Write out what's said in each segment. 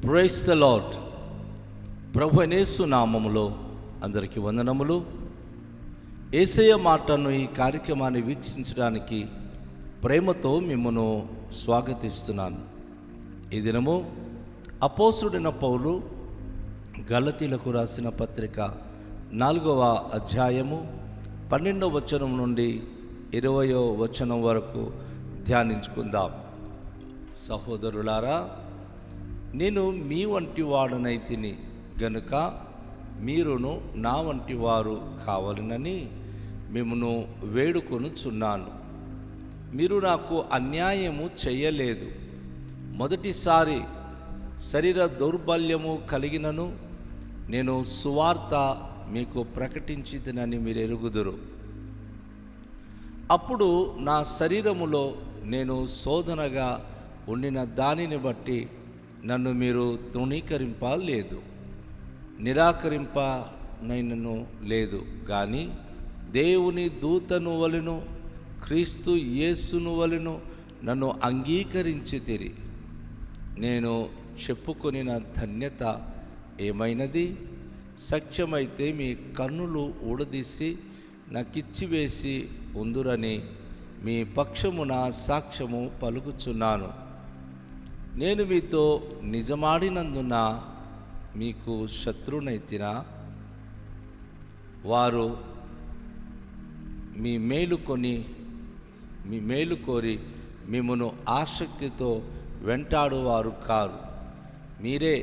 Praise the lord. ప్రభు యేసు నామములో అందరికీ వందనములు. యేసయ్య మాటను ఈ కార్యక్రమాన్ని వీక్షించడానికి ప్రేమతో మిమ్మను స్వాగతిస్తున్నాను. ఈ దినము అపోస్తుడైన పౌలు గలతీలకు రాసిన పత్రిక 4వ అధ్యాయము 12వ వచనం నుండి 20వ వచనం వరకు ధ్యానించుకుందాం. సహోదరులారా, నేను మీ వంటి వాడనైతిని గనుక మీరును నా వంటి వారు కావాలనని మిమ్మును వేడుకొనుచున్నాను. మీరు నాకు అన్యాయము చెయ్యలేదు. మొదటిసారి శరీర దౌర్బల్యము కలిగినను నేను సువార్త మీకు ప్రకటించితినని మీరు ఎరుగుదురు. అప్పుడు నా శరీరములో నేను శోధనగా ఉండిన దానిని బట్టి నన్ను మీరు తృణీకరింపలేదు, నిరాకరింపనైనను లేదు. కానీ దేవుని దూతను వలెను క్రీస్తు యేసును వలెను నన్ను అంగీకరించితిరి. నేను చెప్పుకొనిన ధన్యత ఏమైనది? సత్యమైతే మీ కన్నులు ఊడదీసి నాకిచ్చివేసి ఉందురని మీ పక్షమున సాక్ష్యము పలుకుచున్నాను. నేను మీతో నిజమాడినందున మీకు శత్రునైతినా? వారు మీ మేలు కోరి మిమ్మును ఆసక్తితో వెంటాడువారు కారు. మీరే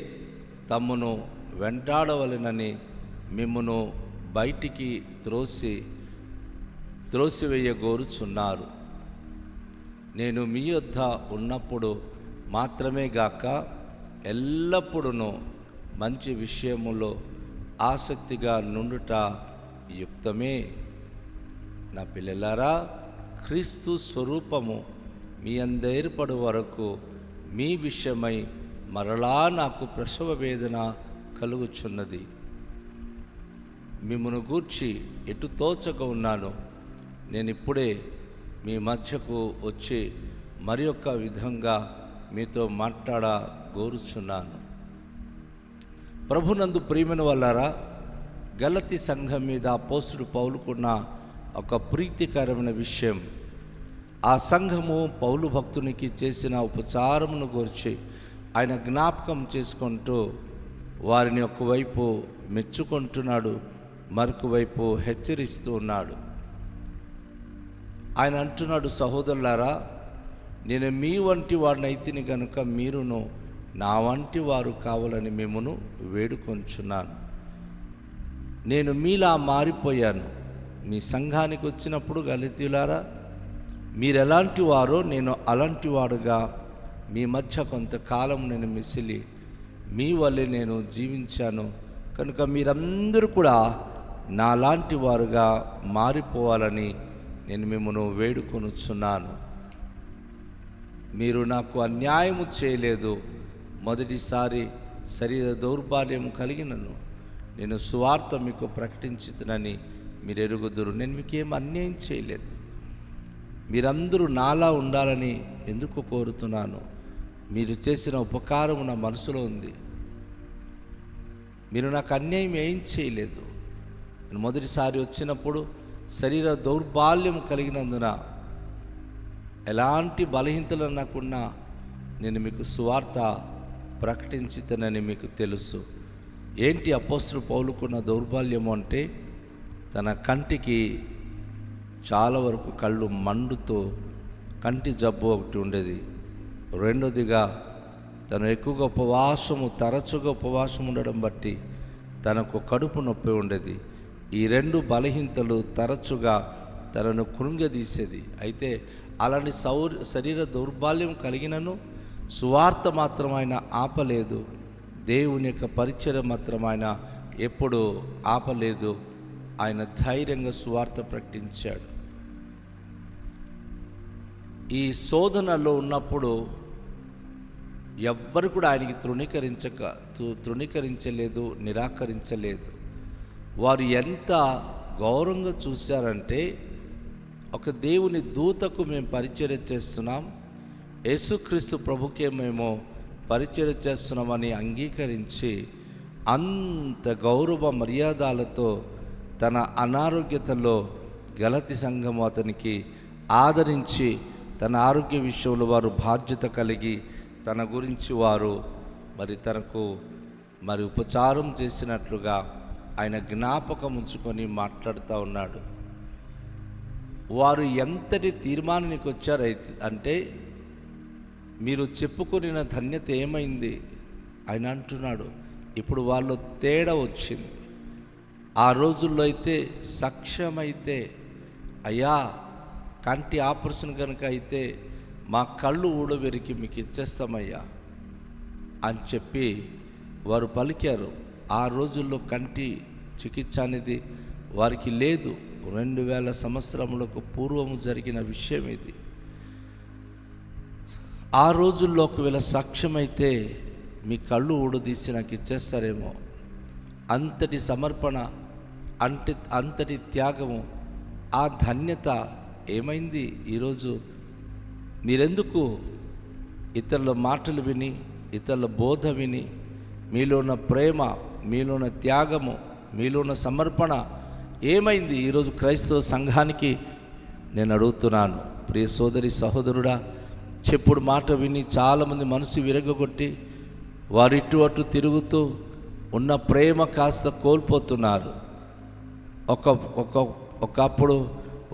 తమ్మును వెంటాడవలెనని మిమ్మును బయటికి త్రోసివేయగోరుచున్నారు. నేను మీ యొద్ద ఉన్నప్పుడు మాత్రమే గాక ఎల్లప్పుడూ మంచి విషయములో ఆసక్తిగా నుండుట యుక్తమే. నా పిల్లలారా, క్రీస్తు స్వరూపము మీ అందేర్పడు వరకు మీ విషయమై మరలా నాకు ప్రసవ వేదన కలుగుచున్నది. మిమ్మును గూర్చి ఎటు తోచక ఉన్నాను. నేను ఇప్పుడే మీ మధ్యకు వచ్చి మరి ఒక విధంగా మీతో మాట్లాడగోరుచున్నాను. ప్రభునందు ప్రియమైన వాళ్ళారా, గలతీ సంఘం మీద అపోస్తుడు పౌలుకున్న ఒక ప్రీతికరమైన విషయం, ఆ సంఘము పౌలు భక్తునికి చేసిన ఉపచారమును గురించి ఆయన జ్ఞాపకం చేసుకుంటూ వారిని ఒకవైపు మెచ్చుకుంటున్నాడు, మరొక వైపు హెచ్చరిస్తూ ఉన్నాడు. ఆయన అంటున్నాడు, సహోదరులారా, నేను మీ వంటి వాడినైతిని కనుక మీరును నా వంటి వారు కావాలని మిమ్మును వేడుకొంచున్నాను. నేను మీలా మారిపోయాను. మీ సంఘానికి వచ్చినప్పుడు గలతీయులారా, మీరు ఎలాంటి వారో నేను అలాంటి వాడుగా మీ మధ్య కొంతకాలం నేను మిసిలి మీ వల్లే నేను జీవించాను. కనుక మీరందరూ కూడా నాలాంటి వారుగా మారిపోవాలని నేను మిమ్మల్ని వేడుకొనుచున్నాను. మీరు నాకు అన్యాయము చేయలేదు. మొదటిసారి శరీర దౌర్బల్యం కలిగినను నేను సువార్త మీకు ప్రకటించుతునని మీరు ఎరుగుదురు. నేను మీకేం అన్యాయం చేయలేదు. మీరందరూ నాలా ఉండాలని ఎందుకు కోరుతున్నాను? మీరు చేసిన ఉపకారం నా మనసులో ఉంది. మీరు నాకు అన్యాయం ఏం చేయలేదు. నేను మొదటిసారి వచ్చినప్పుడు శరీర దౌర్బల్యం కలిగినందున ఎలాంటి బలహీనతలు నాకున్నా నేను మీకు సువార్త ప్రకటించుతానని మీకు తెలుసు. ఏంటి అపోస్తులు పౌలుకున్న దౌర్బల్యము అంటే, తన కంటికి చాలా వరకు కళ్ళు మండుతో కంటి జబ్బు ఒకటి ఉండేది. రెండోదిగా తను ఎక్కువగా తరచుగా ఉపవాసం ఉండడం బట్టి తనకు కడుపు నొప్పి ఉండేది. ఈ రెండు బలహీనతలు తరచుగా తనను కృంగదీసేది. అయితే అలాంటి శరీర దౌర్బల్యం కలిగినను సువార్త మాత్రం ఆయన ఆపలేదు. దేవుని యొక్క పరిచయం మాత్రం ఆయన ఎప్పుడు ఆపలేదు. ఆయన ధైర్యంగా సువార్త ప్రకటించాడు. ఈ శోధనలో ఉన్నప్పుడు ఎవ్వరు కూడా ఆయనకి తృణీకరించలేదు, నిరాకరించలేదు. వారు ఎంత గౌరవంగా చూశారంటే, ఒక దేవుని దూతకు మేము పరిచర్య చేస్తున్నాం, యేసుక్రీస్తు ప్రభుకే మేము పరిచయం చేస్తున్నామని అంగీకరించి అంత గౌరవ మర్యాదలతో తన అనారోగ్యతలో గలతి సంఘం అతనికి ఆదరించి తన ఆరోగ్య విషయంలో వారు బాధ్యత కలిగి తన గురించి వారు తనకు ఉపచారం చేసినట్లుగా ఆయన జ్ఞాపకం ఉంచుకొని మాట్లాడుతూ ఉన్నాడు. వారు ఎంతటి తీర్మానానికి వచ్చారు అంటే, మీరు చెప్పుకున్న ధన్యత ఏమైంది ఆయన అంటున్నాడు. ఇప్పుడు వాళ్ళు తేడా వచ్చింది. ఆ రోజుల్లో అయితే సక్షమైతే, అయ్యా కంటి ఆపరేషన్ కనుక అయితే మా కళ్ళు ఊడబెరికి మీకు ఇచ్చేస్తామయ్యా అని చెప్పి వారు పలికారు. ఆ రోజుల్లో కంటి చికిత్స అనేది వారికి లేదు. 2000 సంవత్సరములకు పూర్వము జరిగిన విషయం ఇది. ఆ రోజుల్లో ఒకవేళ సాక్ష్యమైతే మీ కళ్ళు ఊడదీసి నాకు ఇచ్చేస్తారేమో. అంతటి సమర్పణ, అంతటి త్యాగము, ఆ ధన్యత ఏమైంది? ఈరోజు మీరెందుకు ఇతరుల మాటలు విని, ఇతరుల బోధ విని, మీలో ఉన్న ప్రేమ, మీలో ఉన్న త్యాగము, మీలో ఉన్న సమర్పణ ఏమైంది? ఈరోజు క్రైస్తవ సంఘానికి నేను అడుగుతున్నాను. ప్రియ సోదరి సహోదరుడా, చెప్పుడు మాట విని చాలామంది మనసు విరగొట్టి వారు ఇటు అటు తిరుగుతూ ఉన్న ప్రేమ కాస్త కోల్పోతున్నారు. ఒకప్పుడు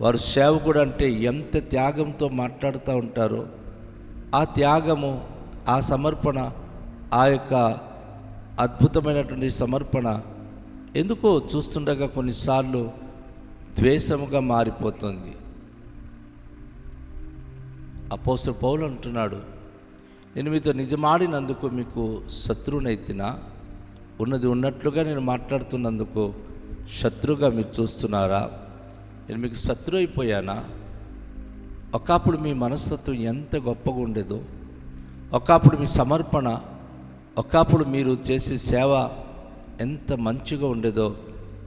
వారు సేవకుడు అంటే ఎంత త్యాగంతో మాట్లాడుతూ ఉంటారో, ఆ త్యాగము, ఆ సమర్పణ, ఆ యొక్క అద్భుతమైనటువంటి సమర్పణ ఎందుకో చూస్తుండగా కొన్నిసార్లు ద్వేషముగా మారిపోతుంది. అపోస్తలుడు పౌలు అంటున్నాడు, నేను మీతో నిజమాడినందుకు మీకు శత్రువునైతినా? ఉన్నది ఉన్నట్లుగా నేను మాట్లాడుతున్నందుకు శత్రువుగా మీరు చూస్తున్నారా? నేను మీకు శత్రు అయిపోయానా? ఒకప్పుడు మీ మనస్తత్వం ఎంత గొప్పగా ఉండేదో, ఒకప్పుడు మీ సమర్పణ, ఒకప్పుడు మీరు చేసే సేవ ఎంత మంచిగా ఉండేదో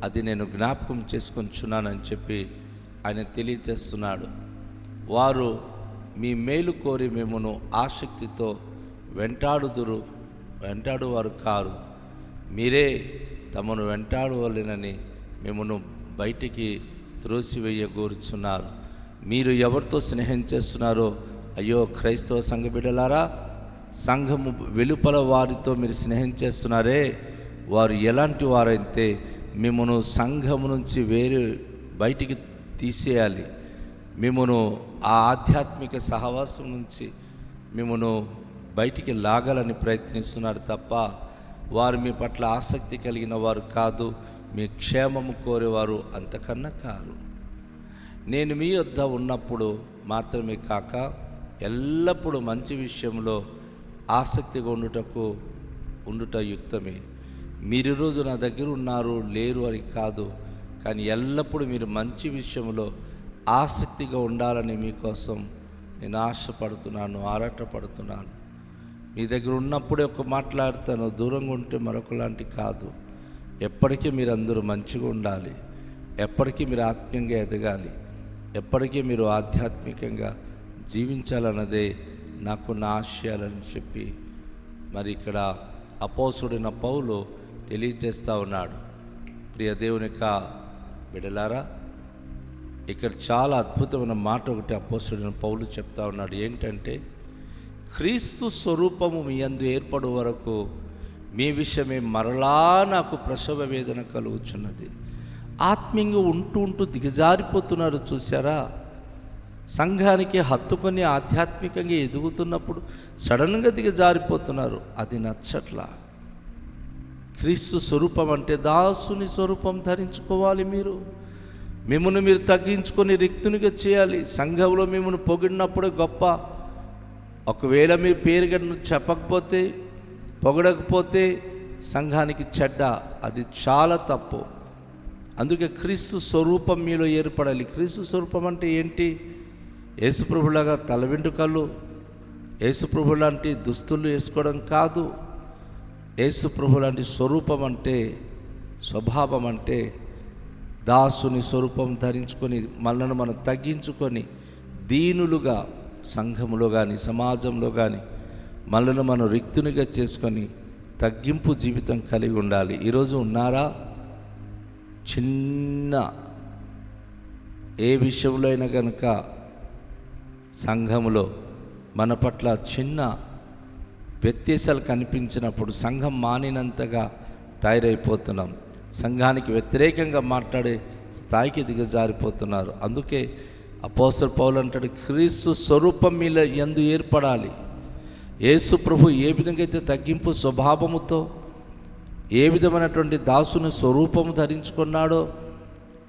అది నేను జ్ఞాపకం చేసుకొనిచున్నానని చెప్పి ఆయన తెలియజేస్తున్నాడు. వారు మీ మేలు కోరి మిమ్మను ఆసక్తితో వెంటాడువారు కారు, మీరే తమను వెంటాడవలెనని మిమ్మను బయటికి త్రోసివేయగోరుచున్నారు. మీరు ఎవరితో స్నేహం చేస్తున్నారో, అయ్యో క్రైస్తవ సంఘ బిడ్డలారా, సంఘము వెలుపల వారితో మీరు స్నేహం చేస్తున్నారే, వారు ఎలాంటి వారైతే మిమ్మను సంఘము నుంచి బయటికి తీసేయాలి, మిమ్మను ఆ ఆధ్యాత్మిక సహవాసం నుంచి మిమ్మను బయటికి లాగాలని ప్రయత్నిస్తున్నారు తప్ప వారు మీ పట్ల ఆసక్తి కలిగిన వారు కాదు, మీ క్షేమము కోరేవారు అంతకన్నా కారు. నేను మీ వద్ద ఉన్నప్పుడు మాత్రమే కాక ఎల్లప్పుడూ మంచి విషయంలో ఆసక్తిగా ఉండుట యుక్తమే. మీరు ఈరోజు నా దగ్గర ఉన్నారు లేరు అని కాదు, కానీ ఎల్లప్పుడూ మీరు మంచి విషయంలో ఆసక్తిగా ఉండాలని మీకోసం నేను ఆశపడుతున్నాను, ఆరాటపడుతున్నాను. మీ దగ్గర ఉన్నప్పుడే ఒక మాట్లాడతాను, దూరంగా ఉంటే మరొకలాంటి కాదు. ఎప్పటికీ మీరు అందరూ మంచిగా ఉండాలి, ఎప్పటికీ మీరు ఆత్మీయంగా ఎదగాలి, ఎప్పటికీ మీరు ఆధ్యాత్మికంగా జీవించాలన్నదే నాకున్న ఆశయాలని చెప్పి మరి ఇక్కడ అపోస్తుడైన పౌలు తెలియజేస్తూ ఉన్నాడు. ప్రియ దేవుని యొక్క బిడ్డలారా, ఇక్కడ చాలా అద్భుతమైన మాట ఒకటి అపోస్తుడైన పౌలు చెప్తా ఉన్నాడు. ఏంటంటే, క్రీస్తు స్వరూపము మీ యందు ఏర్పడు వరకు మీ విషయమే మరలా నాకు ప్రసవ వేదన కలుగుచున్నది. ఆత్మీయంగా ఉంటూ దిగజారిపోతున్నారు చూసారా? సంఘానికి హత్తుకొని ఆధ్యాత్మికంగా ఎదుగుతున్నప్పుడు సడన్గా దిగజారిపోతున్నారు. అది నచ్చట్లా. క్రీస్తు స్వరూపం అంటే దాసుని స్వరూపం ధరించుకోవాలి. మిమ్మల్ని మీరు తగ్గించుకొని రిక్తునిగా చేయాలి. సంఘంలో మిమ్మల్ని పొగిడినప్పుడే గొప్ప. ఒకవేళ మీ పేరు గను చెప్పకపోతే, పొగడకపోతే సంఘానికి చెడ్డ. అది చాలా తప్పు. అందుకే క్రీస్తు స్వరూపం మీలో ఏర్పడాలి. క్రీస్తు స్వరూపం అంటే ఏంటి? యేసుప్రభులాగా తల వెంట్రుకలు, యేసుప్రభు లాంటి దుస్తులు వేసుకోవడం కాదు. యేసుప్రభు లాంటి స్వరూపం అంటే, స్వభావం అంటే దాసుని స్వరూపం ధరించుకొని మనల్ని మనం తగ్గించుకొని దీనులుగా సంఘములో కానీ సమాజంలో కానీ మనల్ని మనం రిక్తునిగా చేసుకొని తగ్గింపు జీవితం కలిగి ఉండాలి. ఈరోజు ఉన్నారా? చిన్న ఏ విషయంలో అయినా కనుక సంఘములో మన పట్ల చిన్న వ్యత్యాసాలు కనిపించినప్పుడు సంఘం మానినంతగా తయారైపోతున్నాం. సంఘానికి వ్యతిరేకంగా మాట్లాడే స్థాయికి దిగజారిపోతున్నారు. అందుకే అపోస్తలుడు పౌలు అంటాడు, క్రీస్తు స్వరూపం మీలో యందు ఏర్పడాలి. యేసు ప్రభు ఏ విధంగా అయితే తగ్గింపు స్వభావముతో ఏ విధమైనటువంటి దాసుని స్వరూపము ధరించుకున్నాడో,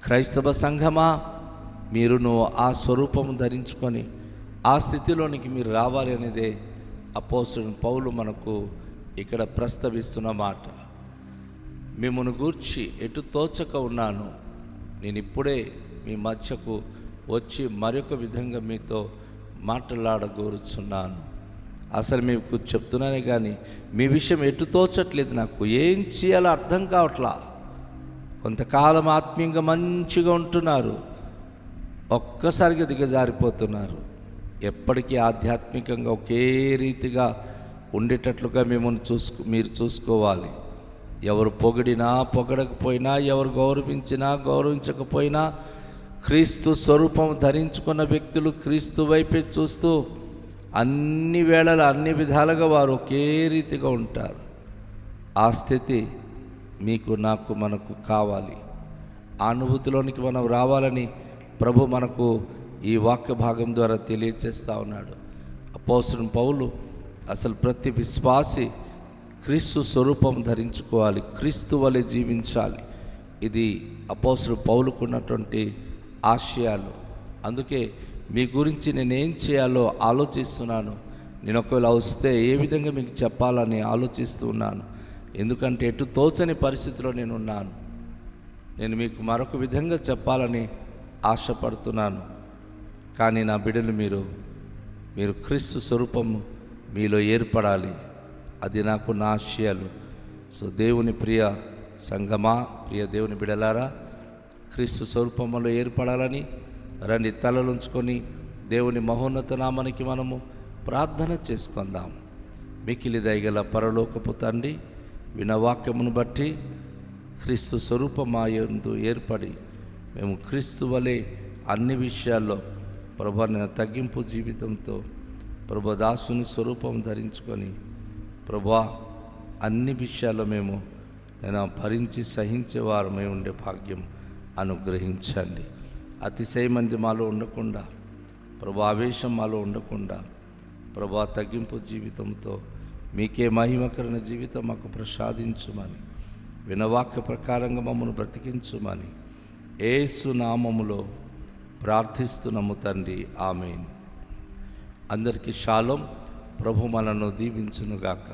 క్రైస్తవ సంఘమా మీరును ఆ స్వరూపము ధరించుకొని ఆ స్థితిలోనికి మీరు రావాలి అనేదే అపోస్తలుడు పౌలు మనకు ఇక్కడ ప్రస్తావిస్తున్న మాట. మిమ్మల్ని గూర్చి ఎటు తోచక ఉన్నాను, నేను ఇప్పుడే మీ మధ్యకు వచ్చి మరొక విధంగా మీతో మాట్లాడగోరుచున్నాను. అసలు మీకు చెప్తున్నానే కానీ మీ విషయం ఎటు తోచట్లేదు, నాకు ఏం చేయాలో అర్థం కావట్లా. కొంతకాలం ఆత్మీయంగా మంచిగా ఉంటున్నారు, ఒక్కసారిగా దిగజారిపోతున్నారు. ఎప్పటికీ ఆధ్యాత్మికంగా ఒకే రీతిగా ఉండేటట్లుగా మీరు చూసుకోవాలి. ఎవరు పొగిడినా పొగడకపోయినా, ఎవరు గౌరవించినా గౌరవించకపోయినా, క్రీస్తు స్వరూపం ధరించుకున్న వ్యక్తులు క్రీస్తు వైపే చూస్తూ అన్ని వేళల అన్ని విధాలుగా వారు ఒకే రీతిగా ఉంటారు. ఆ స్థితి మీకు నాకు మనకు కావాలి. ఆ అనుభూతిలోనికి మనం రావాలని ప్రభు మనకు ఈ వాక్య భాగం ద్వారా తెలియచేస్తూ ఉన్నాడు. అపోస్తలుడు పౌలు అసలు ప్రతి విశ్వాసి క్రీస్తు స్వరూపం ధరించుకోవాలి, క్రీస్తు వలె జీవించాలి. ఇది అపోస్తలుడు పౌలుకున్నటువంటి ఆశయాలు. అందుకే మీ గురించి నేనేం చేయాలో ఆలోచిస్తున్నాను. నేను ఒకవేళ వస్తే ఏ విధంగా మీకు చెప్పాలని ఆలోచిస్తూ ఉన్నాను. ఎందుకంటే ఎటు తోచని పరిస్థితిలో నేనున్నాను. నేను మీకు మరొక విధంగా చెప్పాలని ఆశపడుతున్నాను. కానీ నా బిడ్డలు మీరు క్రీస్తు స్వరూపము మీలో ఏర్పడాలి. అది నాకు నా ఆశయాలు. సో దేవుని ప్రియ సంఘమా, ప్రియ దేవుని బిడలారా, క్రీస్తు స్వరూపంలో ఏర్పడాలని రండి, తలలుంచుకొని దేవుని మహోన్నత నామానికి మనము ప్రార్థన చేసుకుందాం. మికిలి దయగల పరలోకపు తండ్రి, వినవాక్యమును బట్టి క్రీస్తు స్వరూపమాయందు ఏర్పడి మేము క్రీస్తు వలె అన్ని విషయాల్లో ప్రభు తగ్గింపు జీవితంతో ప్రభు దాసుని స్వరూపం ధరించుకొని ప్రభా అన్ని విషయాల్లో మేము భరించి సహించేవారమై ఉండే భాగ్యం అనుగ్రహించండి. అతిశయమంది మాలో ఉండకుండా, ప్రభు ఆవేశం మాలో ఉండకుండా, ప్రభు తగ్గింపు జీవితంతో మీకే మహిమకరణ జీవితం మాకు ప్రసాదించుమని, వినవాక్య ప్రకారంగా మమ్మల్ని బ్రతికించుమని యేసు నామములో ప్రార్థిస్తున్నాము తండ్రి, ఆమేన్. అందరికీ షాలోం. ప్రభు మనను దీవించునుగాక.